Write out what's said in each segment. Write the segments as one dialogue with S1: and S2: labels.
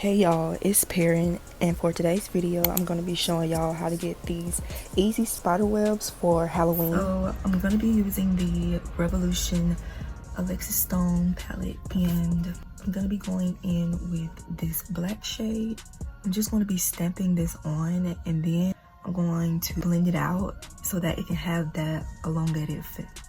S1: Hey y'all, it's Peryn, and for today's video I'm going to be showing y'all how to get these easy spider webs for Halloween. So I'm going to be using the Revolution Alexis Stone palette, and I'm going to be going in with this black shade. I'm just going to be stamping this on, and then I'm going to blend it out so that it can have that elongated effect.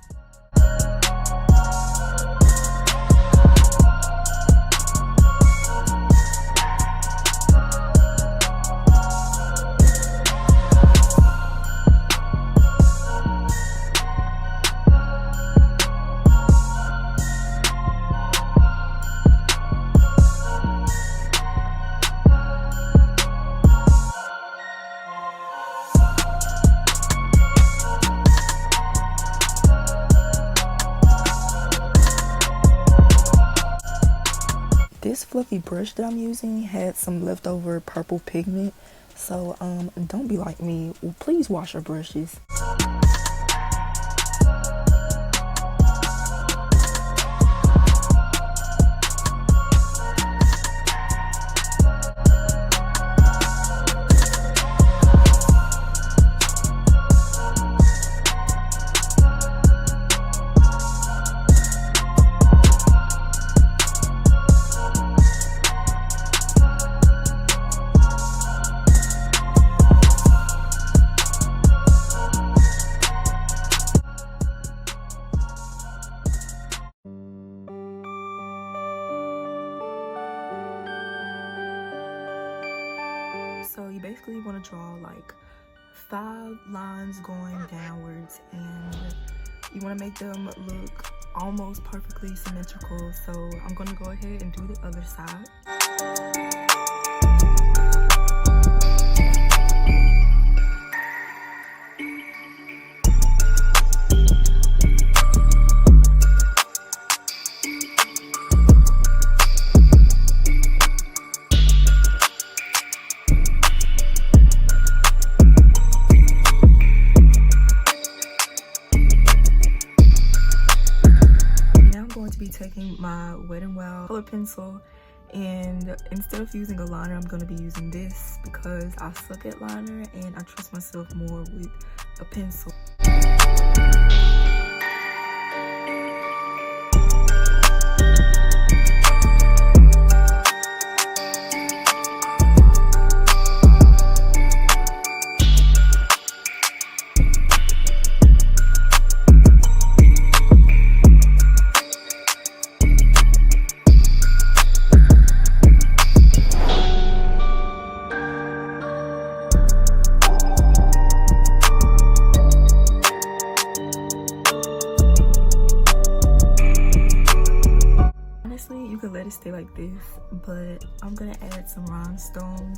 S1: This fluffy brush that I'm using had some leftover purple pigment, so don't be like me. Please wash your brushes. So you basically want to draw like 5 lines going downwards, and you want to make them look almost perfectly symmetrical. So I'm going to go ahead and do the other side. Be taking my Wet n Wild color pencil, and instead of using a liner, I'm going to be using this because I suck at liner and I trust myself more with a pencil. You could let it stay like this, but I'm gonna add some rhinestones.